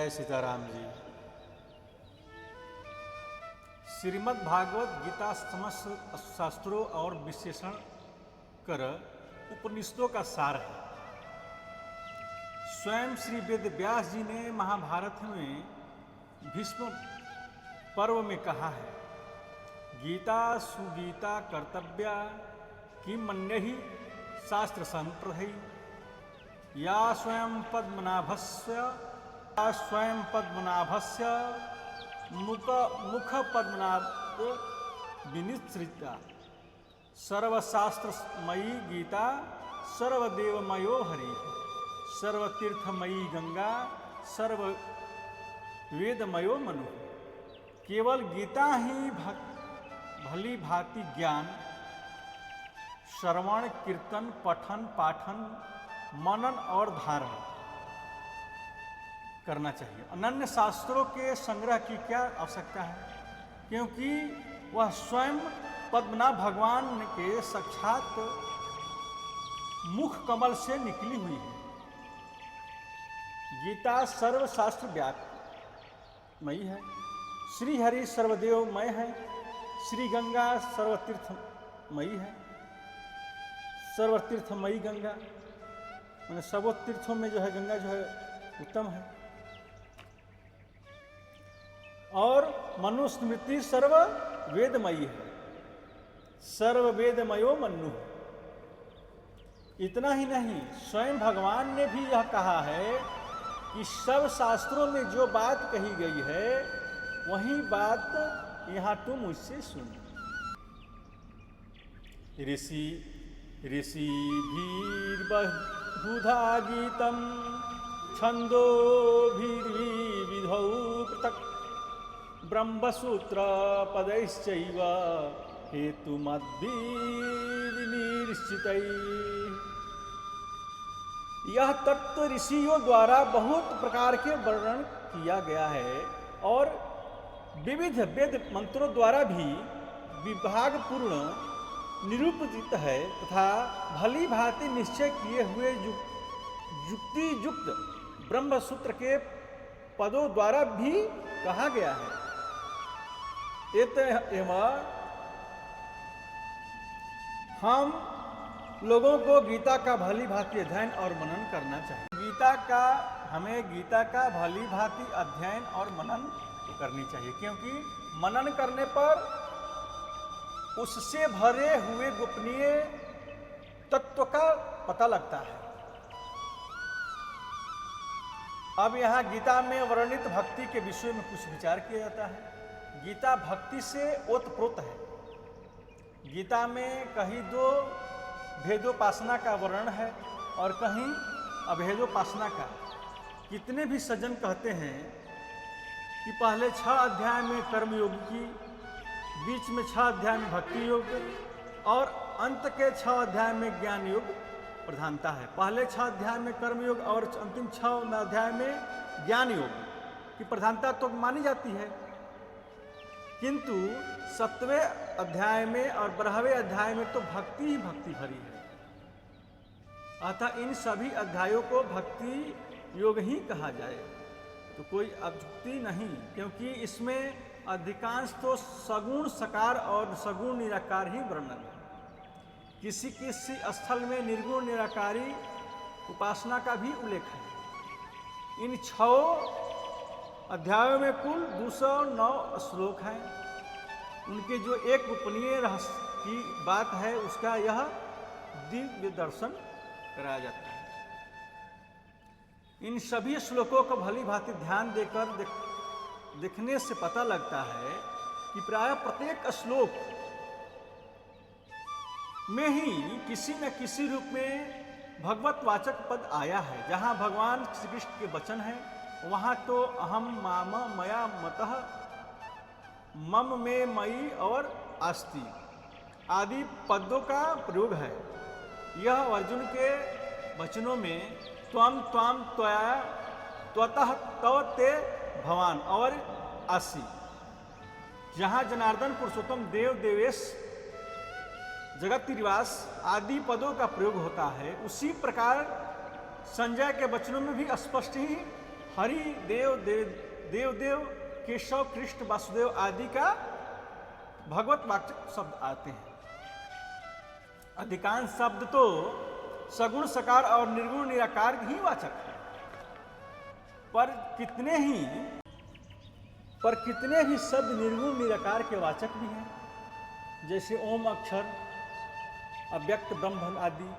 जय सीताराम जी। श्रीमद् भागवत गीता समस्त शास्त्रों और विशेषण कर उपनिषदों का सार है। स्वयं श्री वेद व्यास जी ने महाभारत में भीष्म पर्व में कहा है, गीता सुगीता कर्तव्या किम मन्यहि शास्त्र संप्रहै या स्वयं पद्मनाभस्य मुख पद्मनाभ विनिश्रिता सर्वशास्त्रमयी गीता सर्वदेवमयो हरि सर्वतीर्थमयी गंगा सर्ववेदमयो मनु। केवल गीता ही भली भांति ज्ञान श्रवण कीर्तन पठन पाठन मनन और धारण करना चाहिए। अनन्य शास्त्रों के संग्रह की क्या आवश्यकता है, क्योंकि वह स्वयं पद्मनाभ भगवान के साक्षात मुख कमल से निकली हुई है। गीता सर्वशास्त्र व्यापमयी है, श्री हरि सर्वदेवमय है, श्री गंगा सर्वतीर्थमयी है। सर्वतीर्थमयी गंगा मैंने सब तीर्थों में जो है गंगा जो है उत्तम है। और मनुस्मृति सर्व वेदमयी है, सर्व वेदमयो मनु। इतना ही नहीं, स्वयं भगवान ने भी यह कहा है कि सब शास्त्रों में जो बात कही गई है वही बात यहाँ तुम मुझसे सुन। ऋषि बहुधा गीतम छंदोभिर्विविधौ पृथक् ब्रह्मसूत्र पदैश्चैव हेतुमद्भिर्निश्चितैः। यह तत्व ऋषियों द्वारा बहुत प्रकार के वर्णन किया गया है और विविध वेद मंत्रों द्वारा भी विभागपूर्ण निरूपित है तथा भली भांति निश्चय किए हुए युक्ति युक्त ब्रह्म सूत्र के पदों द्वारा भी कहा गया है। हम लोगों को गीता का भली भांति अध्ययन और मनन करना चाहिए। हमें गीता का भली भांति अध्ययन और मनन करनी चाहिए, क्योंकि मनन करने पर उससे भरे हुए गोपनीय तत्व का पता लगता है। अब यहाँ गीता में वर्णित भक्ति के विषय में कुछ विचार किया जाता है। गीता भक्ति से ओतप्रोत है। गीता में कहीं दो भेदोपासना का वर्णन है और कहीं अभेदोपासना का। कितने भी सज्जन कहते हैं कि पहले 6 अध्याय में कर्मयोग की, बीच में 6 अध्याय में भक्ति योग और अंत के 6 अध्याय में ज्ञान योग प्रधानता है। पहले 6 अध्याय में कर्मयोग और अंतिम 6 अध्याय में ज्ञान योग की प्रधानता तो मानी जाती है, किंतु 7वें अध्याय में और 12वें अध्याय में तो भक्ति ही भक्ति भरी है। अतः इन सभी अध्यायों को भक्ति योग ही कहा जाए तो कोई अत्युक्ति नहीं, क्योंकि इसमें अधिकांश तो सगुण सकार और सगुण निराकार ही वर्णन है। किसी किसी स्थल में निर्गुण निराकारी उपासना का भी उल्लेख है। इन 6 अध्यायों में कुल 209 श्लोक हैं। उनके जो एक गोपनीय रहस्य की बात है उसका यह दिव्य दर्शन कराया जाता है। इन सभी श्लोकों को भली भांति ध्यान देकर देखने से पता लगता है कि प्रायः प्रत्येक श्लोक में ही किसी न किसी रूप में भगवत वाचक पद आया है। जहाँ भगवान श्री कृष्ण के वचन हैं वहाँ तो अहम माम मया मतः मम में मई और अस्ति आदि पदों का प्रयोग है। यह अर्जुन के वचनों में त्वम त्वाम त्वया त्वतः तव ते भवान और असि, जहाँ जनार्दन पुरुषोत्तम देव देवेश जगत निवास आदि पदों का प्रयोग होता है, उसी प्रकार संजय के वचनों में भी स्पष्ट ही हरि देव देव देव केशव कृष्ण वासुदेव आदि का भगवत वाचक शब्द आते हैं। अधिकांश शब्द तो सगुण सकार और निर्गुण निराकार ही वाचक है, पर कितने ही शब्द निर्गुण निराकार के वाचक भी हैं, जैसे ओम अक्षर, अव्यक्त ब्रह्म आदि।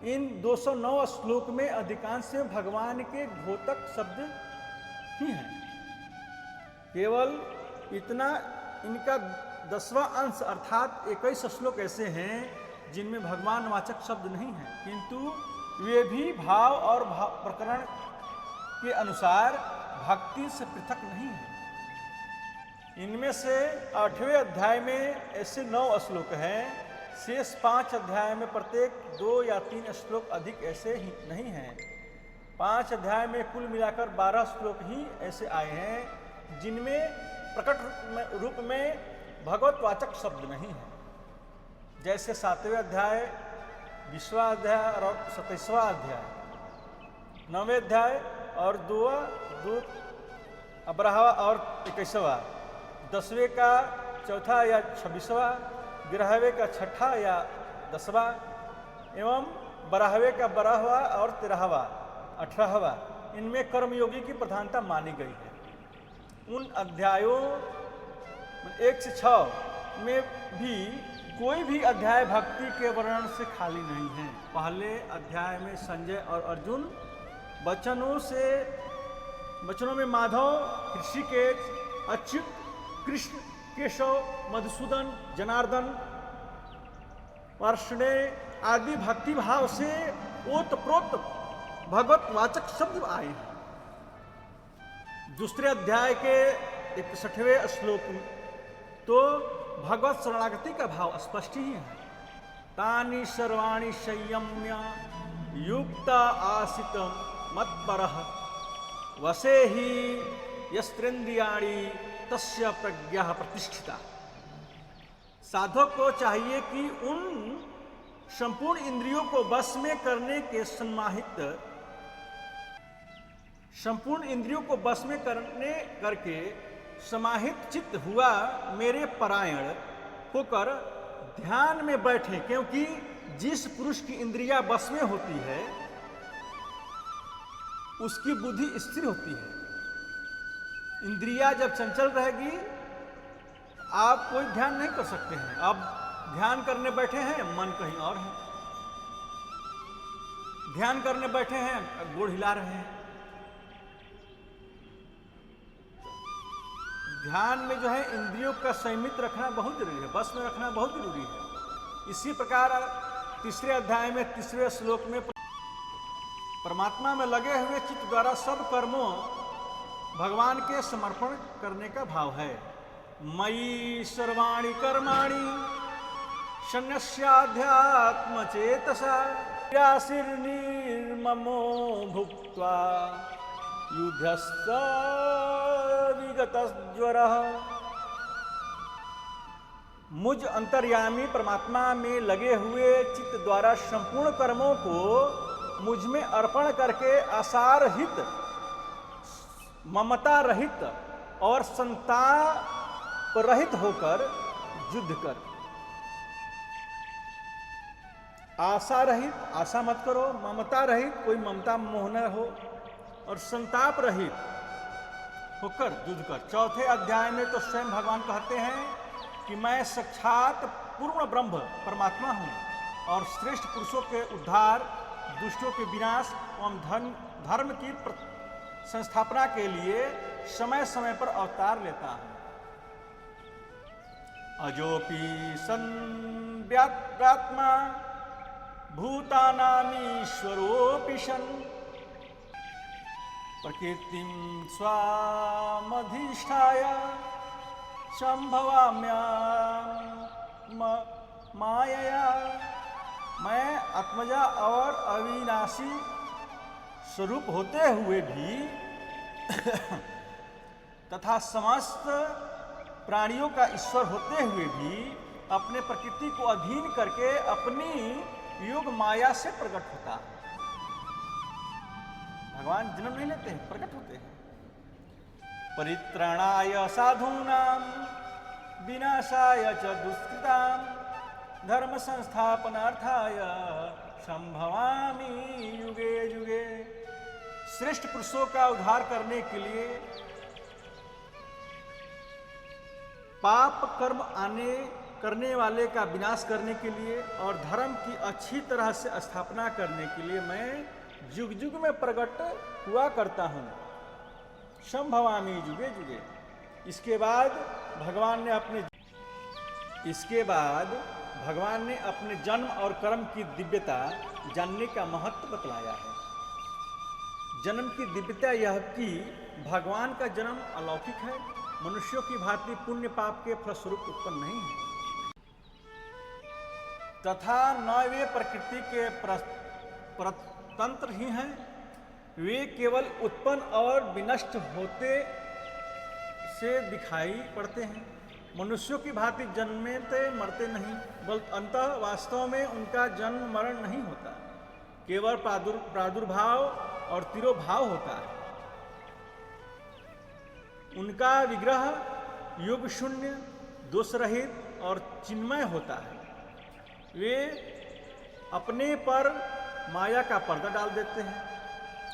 इन 209 श्लोक में अधिकांश में भगवान के घोतक शब्द ही हैं। केवल इतना इनका 10वां अंश अर्थात 21 श्लोक ऐसे हैं जिनमें भगवान वाचक शब्द नहीं हैं, किंतु वे भी भाव और प्रकरण के अनुसार भक्ति से पृथक नहीं है। इनमें से 8वें अध्याय में ऐसे 9 श्लोक हैं, शेष 5 अध्याय में प्रत्येक 2 या 3 श्लोक अधिक ऐसे ही नहीं हैं। 5 अध्याय में कुल मिलाकर 12 श्लोक ही ऐसे आए हैं जिनमें प्रकट रूप में भगवतवाचक शब्द नहीं है, जैसे 7वें अध्याय, 20वां अध्याय और 27वां अध्याय, 9वें अध्याय और 2 12वां और 21वां, 10वें का 4था या 26वां, 11वें का 6ठा या 10वां एवं 12वें का 12वां और 13वां 18वां, इनमें कर्मयोगी की प्रधानता मानी गई है। उन अध्यायों 1 से 6 में भी कोई भी अध्याय भक्ति के वर्णन से खाली नहीं है। पहले अध्याय में संजय और अर्जुन वचनों में माधव, ऋषिकेश, अच्युत, कृष्ण, केशव, मधुसूदन, जनार्दन, वार्ष्णेय आदि भक्ति भाव से ओतप्रोत भगवत वाचक शब्द आए हैं। दूसरे अध्याय के 61वें श्लोक में तो भगवत शरणागति का भाव स्पष्ट ही है। तानि सर्वाणि संयम्य युक्त आसित मत्परः वसे ही यस्त्रेन्द्रियाणि तस्य प्रज्ञा प्रतिष्ठिता। साधक को चाहिए कि उन संपूर्ण इंद्रियों को वश में करने के करके समाहित चित्त हुआ मेरे परायण होकर ध्यान में बैठे, क्योंकि जिस पुरुष की इंद्रिया वश में होती है उसकी बुद्धि स्थिर होती है। इंद्रिया जब चंचल रहेगी आप कोई ध्यान नहीं कर सकते हैं। अब ध्यान करने बैठे हैं, मन कहीं और है। ध्यान करने बैठे हैं, गोड़ हिला रहे हैं। ध्यान में जो है इंद्रियों का संयमित रखना बहुत जरूरी है, बस में रखना बहुत जरूरी है। इसी प्रकार तीसरे अध्याय में 3वें श्लोक में परमात्मा में लगे हुए चित्त द्वारा सब कर्मों भगवान के समर्पण करने का भाव है। मयि सर्वाणि कर्माणि संन्यस्याध्यात्म चेतसा व्यासिर्निर्ममो भुक्त्वा युद्धस्थ विगतज्वरः। मुझ अंतर्यामी परमात्मा में लगे हुए चित्त द्वारा संपूर्ण कर्मों को मुझ में अर्पण करके आसार रहित, ममता रहित और संताप रहित होकर युद्ध कर। आशा रहित, आशा मत करो, ममता रहित, कोई ममता मोह न हो, और संताप रहित होकर युद्ध कर। चौथे अध्याय में तो स्वयं भगवान कहते हैं कि मैं साक्षात पूर्ण ब्रह्म परमात्मा हूँ और श्रेष्ठ पुरुषों के उद्धार, दुष्टों के विनाश एवं धर्म की संस्थापना के लिए समय समय पर अवतार लेता हूँ। अजोपि संव्यात्मा भूतानामीश्वरोऽपि सन् प्रकृतिं स्वामधिष्ठाय संभवाम्यां मायया। मैं आत्मजा और अविनाशी स्वरूप होते हुए भी तथा समस्त प्राणियों का ईश्वर होते हुए भी अपने प्रकृति को अधीन करके अपनी योग माया से प्रकट होता है। भगवान जन्म नहीं लेते हैं, प्रकट होते हैं। परित्राणाय साधूनां विनाशाय च दुष्कृतां धर्म संस्थापनार्थाय संभवामि युगे युगे। श्रेष्ठ पुरुषों का उद्धार करने के लिए, पाप कर्म करने वाले का विनाश करने के लिए और धर्म की अच्छी तरह से स्थापना करने के लिए मैं युग युग में प्रकट हुआ करता हूँ। संभवामि युगे युगे। इसके बाद भगवान ने अपने जन्म और कर्म की दिव्यता जानने का महत्व बतलाया है। जन्म की दिव्यता यह कि भगवान का जन्म अलौकिक है, मनुष्यों की भांति पुण्य पाप के फलस्वरूप उत्पन्न नहीं है, तथा न वे प्रकृति के परतंत्र ही हैं, वे केवल उत्पन्न और विनष्ट होते से दिखाई पड़ते हैं। मनुष्यों की भांति जन्मते मरते नहीं, बल्कि अंततः वास्तव में उनका जन्म मरण नहीं होता, केवल प्रादुर्भाव और तिरोभाव होता है। उनका विग्रह योग शून्य, दोष रहित और चिन्मय होता है। वे अपने पर माया का पर्दा डाल देते हैं,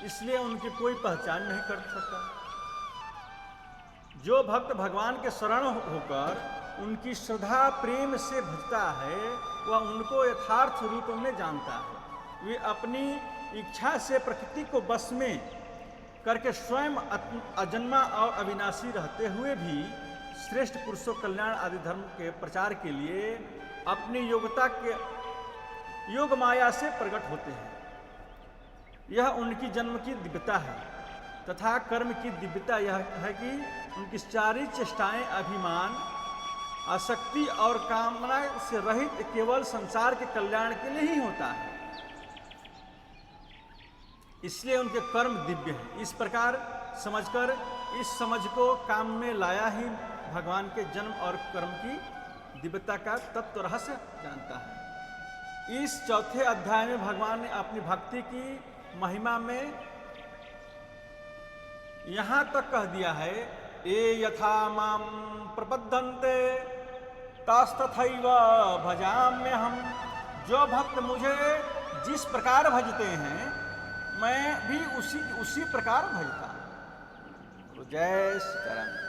इसलिए उनकी कोई पहचान नहीं कर सकता। जो भक्त भगवान के शरण होकर उनकी श्रद्धा प्रेम से भजता है, वह उनको यथार्थ रूप में जानता है। वे अपनी इच्छा से प्रकृति को बस में करके स्वयं अजन्मा और अविनाशी रहते हुए भी श्रेष्ठ पुरुषों कल्याण आदि धर्म के प्रचार के लिए अपनी योग्यता के योग माया से प्रकट होते हैं। यह उनकी जन्म की दिव्यता है, तथा कर्म की दिव्यता यह है कि उनकी सारी चेष्टाएं अभिमान, आसक्ति और कामना से रहित केवल संसार के कल्याण के लिए ही होता है, इसलिए उनके कर्म दिव्य हैं। इस प्रकार समझकर इस समझ को काम में लाया ही भगवान के जन्म और कर्म की दिव्यता का तत्व रहस्य जानता है। इस चौथे अध्याय में भगवान ने अपनी भक्ति की महिमा में यहाँ तक कह दिया है, ये यथा माम प्रपद्यन्ते तस्तथैव भजाम्यहम्। जो भक्त मुझे जिस प्रकार भजते हैं, मैं भी उसी प्रकार भजता हूँ। जय सीताराम।